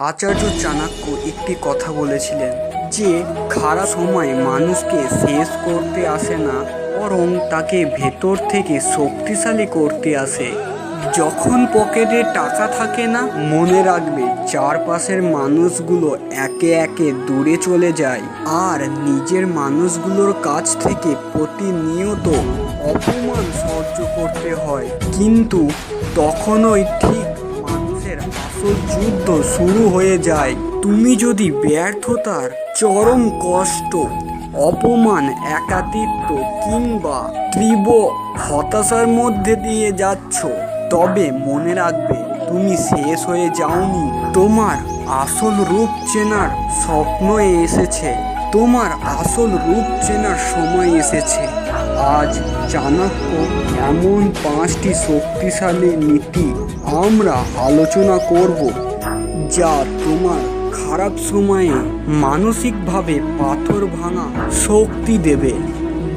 আচার্য চাণক্য একটি কথা বলেছিলেন যে খারাপ সময় মানুষকে শেষ করতে আসে না, বরং তাকে ভেতর থেকে শক্তিশালী করতে আসে। যখন পকেটে টাকা থাকে না, মনে রাখবে চারপাশের মানুষগুলো একে একে দূরে চলে যায়, আর নিজের মানুষগুলোর কাছ থেকে প্রতিনিয়ত অপমান সহ্য করতে হয়। কিন্তু তখনই ঠিক মানুষের আসল যুদ্ধ শুরু হয়ে যায়। তুমি যদি ব্যর্থতার চরম কষ্ট, অপমান, একাকিত্ব কিংবা তীব্র হতাশার মধ্যে দিয়ে যাচ্ছ, তবে মনে রাখবে তুমি শেষ হয়ে যাওনি। তোমার আসল রূপ চেনার স্বপ্ন এসেছে, তোমার আসল রূপ চেনার সময় এসেছে। আজ চাণক্য এমন 5টি শক্তিশালী নীতি আমরা আলোচনা করব, যা তোমার খারাপ সময়ে মানসিকভাবে পাথর ভাঙা শক্তি দেবে,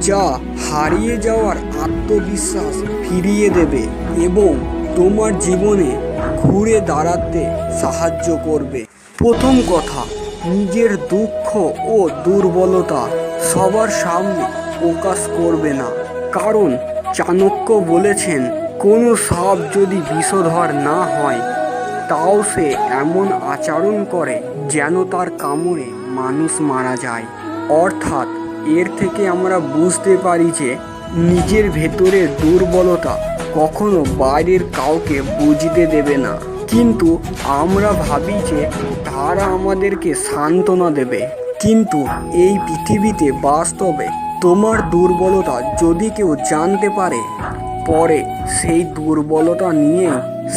যা হারিয়ে যাওয়ার আত্মবিশ্বাস ফিরিয়ে দেবে এবং তোমার জীবনে ঘুরে দাঁড়াতে সাহায্য করবে। প্রথম কথা, নিজের দুঃখ ও দুর্বলতা সবার সামনে প্রকাশ করবে না। কারণ চাণক্য বলেছেন, কোনো সাপ যদি বিষধর না হয়, তাও সে এমন আচরণ করে যেন তার কামড়ে মানুষ মারা যায়। অর্থাৎ এর থেকে আমরা বুঝতে পারি যে নিজের ভেতরের দুর্বলতা কখনো বাইরের কাউকে বুঝতে দেবে না। কিন্তু আমরা ভাবি যে তারা আমাদেরকে সান্ত্বনা দেবে, কিন্তু এই পৃথিবীতে বাস্তবে তোমার দুর্বলতা যদি কেউ জানতে পারে, পরে সেই দুর্বলতা নিয়ে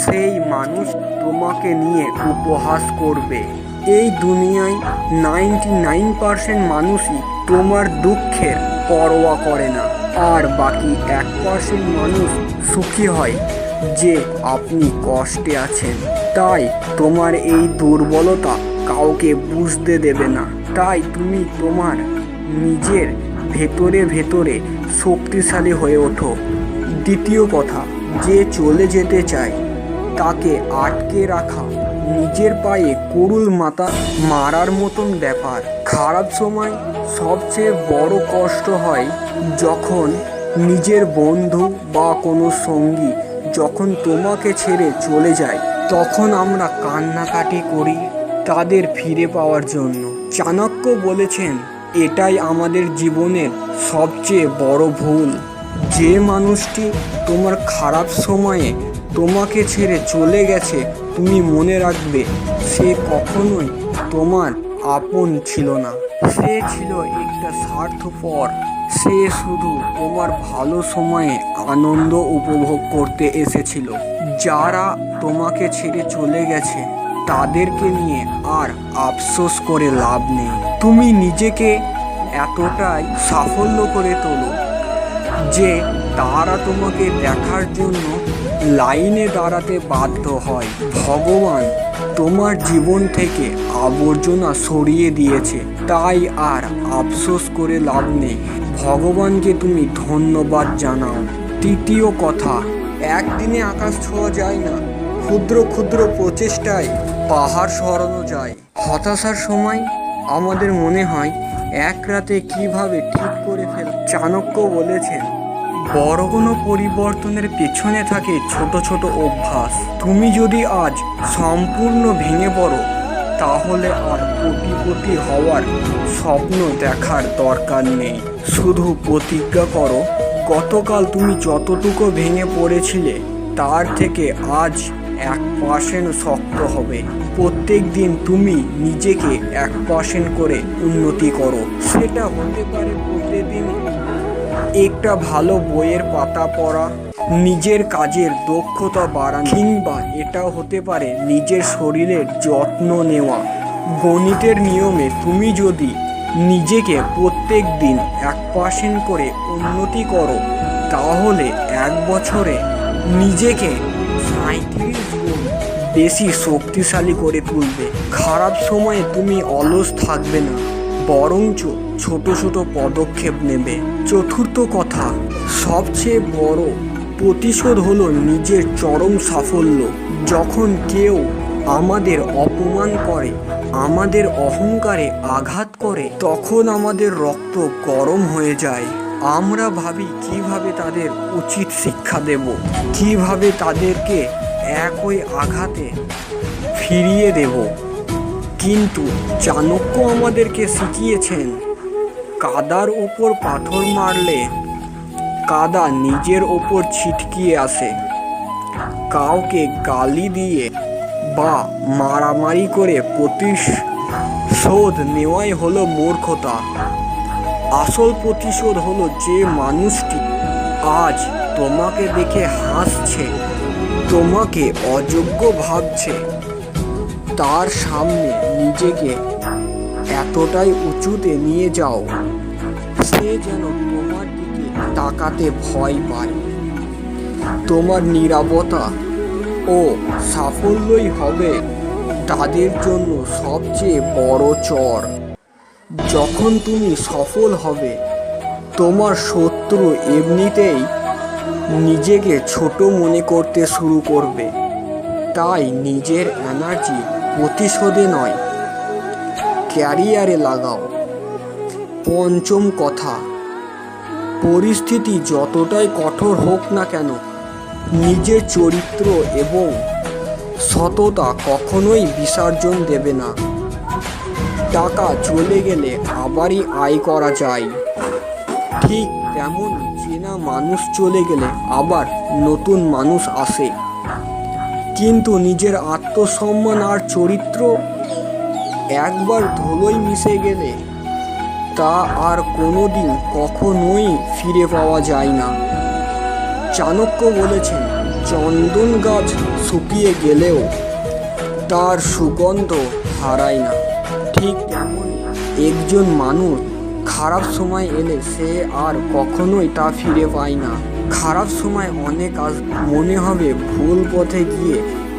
সেই মানুষ তোমাকে নিয়ে উপহাস করবে। এই দুনিয়ায় 99% মানুষই তোমার দুঃখের পরোয়া করে না, আর বাকি 1% মানুষ সুখী হয় যে আপনি কষ্টে আছেন। তাই তোমার এই দুর্বলতা কাউকে বুঝতে দেবে না। তাই তুমি তোমার নিজের ভেতরে ভেতরে শক্তিশালী হয়ে ওঠো। দ্বিতীয় কথা, যে চলে যেতে চায় তাকে আটকে রাখা নিজের পায়ে কুড়ুল মারার মতন ব্যাপার। খারাপ সময় সবচেয়ে বড় কষ্ট হয় যখন নিজের বন্ধু বা কোনো সঙ্গী যখন তোমাকে ছেড়ে চলে যায়, তখন আমরা কান্নাকাটি করি তাদের ফিরে পাওয়ার জন্য। চাণক্য বলেছেন, এটাই আমাদের জীবনের সবচেয়ে বড় ভুল। যে মানুষটি তোমার খারাপ সময়ে তোমাকে ছেড়ে চলে গেছে, তুমি মনে রাখবে সে কখনোই তোমার আপন ছিল না। সে ছিল একটা স্বার্থপর। সে শুধু তোমার ভালো সময়ে আনন্দ উপভোগ করতে এসেছিল। যারা তোমাকে ছেড়ে চলে গেছে তাদেরকে নিয়ে আর আফসোস করে লাভ নেই। তুমি নিজেকে এতটাই সাফল্য করে তোলো যে তারা তোমাকে দেখার জন্য লাইনে দাঁড়াতে বাধ্য হয়। ভগবান তোমার জীবন থেকে আবর্জনা সরিয়ে দিয়েছে, তাই আর আফসোস করে লাভ নেই। ভগবানকে তুমি ধন্যবাদ জানাও। তৃতীয় কথা, একদিনে আকাশ ছোঁয়া যায় না, ক্ষুদ্র ক্ষুদ্র প্রচেষ্টায় পাহাড় সরানো যায়। হতাশার সময় আমাদের মনে হয় এক রাতে কিভাবে ঠিক করে ফেল। চাণক্য বলেছেন, বড় কোনো পরিবর্তনের পেছনে থাকে ছোট ছোট অভ্যাস। তুমি যদি আজ সম্পূর্ণ ভেঙে পড়ো, তাহলে আর কোটিপতি হওয়ার স্বপ্ন দেখার দরকার নেই। শুধু প্রতিজ্ঞা করো, গতকাল তুমি যতটুকু ভেঙে পড়েছিলে তার থেকে আজ 1% শক্ত হবে। প্রত্যেক দিন তুমি নিজেকে 1% করে উন্নতি করো। সেটা হতে পারে প্রতিদিন একটা ভালো বইয়ের পাতা পড়া, নিজের কাজের দক্ষতা বাড়ানো, কিংবা এটাও হতে পারে নিজের শরীরের যত্ন নেওয়া। গণিতের নিয়মে তুমি যদি নিজেকে প্রত্যেক দিন 1% করে উন্নতি করো, তাহলে 1 বছরে নিজেকে 37 গুণ বেশি শক্তিশালী করে তুলবে। খারাপ সময়ে তুমি অলস থাকবে না, বরঞ্চ ছোট ছোট পদক্ষেপ নেবে। চতুর্থ কথা, সবচেয়ে বড় প্রতিশোধ হলো নিজের চরম সাফল্য। যখন কেউ আমাদের অপমান করে, আমাদের অহংকারে আঘাত করে, তখন আমাদের রক্ত গরম হয়ে যায়। আমরা ভাবি কিভাবে তাদের উচিত শিক্ষা দেব, কিভাবে তাদেরকে একই আঘাতে ফিরিয়ে দেব। কিন্তু চাণক্য আমাদেরকে শিখিয়েছেন, কাদার উপর পাথর মারলে কাদা নিজের ওপর ছিটকিয়ে আসে। কাউকে গালি দিয়ে বা মারামারি করে প্রতিশোধ নেওয়াই হলো মূর্খতা। আসল প্রতিশোধ হলো যে মানুষটি আজ তোমাকে দেখে হাসছে, তোমাকে অযোগ্য ভাবছে, তার সামনে নিজেকে এতটাই উঁচুতে নিয়ে যাও সে যেন তোমার দিকে তাকাতে ভয় পায়। তোমার নীরবতা ও সাফল্যই হবে তাদের জন্য সবচেয়ে বড় চর। যখন তুমি সফল হবে, তোমার শত্রু এমনিতেই নিজেকে ছোট মনে করতে শুরু করবে। তাই নিজের এনার্জি প্রতিশোধে নয়, ক্যারিয়ারে লাগাও। পঞ্চম কথা, পরিস্থিতি যতটাই কঠোর হোক না কেন, নিজের চরিত্র এবং সততা কখনোই বিসর্জন দেবে না। টাকা চলে গেলে আবারই আয় করা যায়, ঠিক তেমন চেনা মানুষ চলে গেলে আবার নতুন মানুষ আসে। কিন্তু নিজের আত্মসম্মান আর চরিত্র একবার ধুলোয় মিশে গেলে তা আর কোনোদিন কখনোই ফিরে পাওয়া যায় না। চাণক্য বলেছেন, চন্দন গাছ শুকিয়ে গেলেও তার সুগন্ধ হারায় না। ঠিক তেমনই একজন মানুষ খারাপ সময় এলে সে আর কখনোই তা ফিরে পায় না। খারাপ সময় অনেক মনে হবে ভুল পথে গিয়ে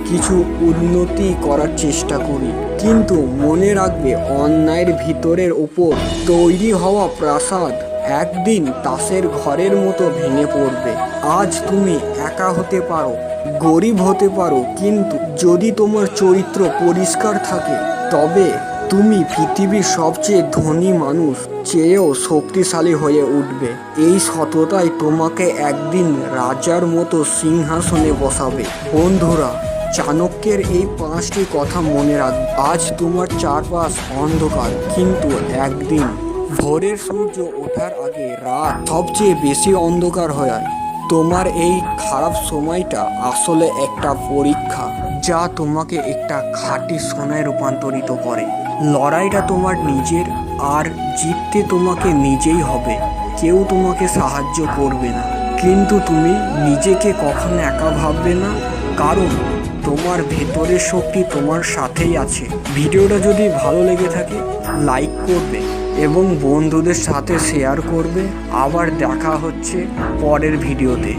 কিছু উন্নতি করার চেষ্টা করি, কিন্তু মনে রাখবে অন্যায়ের ভিতরের উপর তৈরি হওয়া প্রাসাদ একদিন তাসের ঘরের মতো ভেঙে পড়বে। আজ তুমি একা হতে পারো, গরিব হতে পারো, কিন্তু যদি তোমার চরিত্র পরিষ্কার থাকে তবে তুমি পৃথিবীর সবচেয়ে ধনী মানুষ চেয়েও শক্তিশালী হয়ে উঠবে। এই সততাই তোমাকে একদিন রাজার মতো সিংহাসনে বসাবে। বন্ধুরা, চাণক্যের এই 5টি কথা মনে রাখবে। আজ তোমার চারপাশ অন্ধকার, কিন্তু একদিন ভোরের সূর্য ওঠার আগে রাত সবচেয়ে বেশি অন্ধকার হয়। তোমার এই খারাপ সময়টা আসলে একটা পরীক্ষা, যা তোমাকে একটা খাঁটি সোনায় রূপান্তরিত করে। লড়াইটা তোমার নিজের, আর জিততে তোমাকে নিজেই হবে। কেউ তোমাকে সাহায্য করবে না, কিন্তু তুমি নিজেকে কখনো একা ভাববে না, কারণ তোমার ভেতরের শক্তি তোমার সাথেই আছে। ভিডিওটা যদি ভালো লেগে থাকে লাইক করবে এবং বন্ধুদের সাথে শেয়ার করবে। আবার দেখা হচ্ছে পরের ভিডিওতে।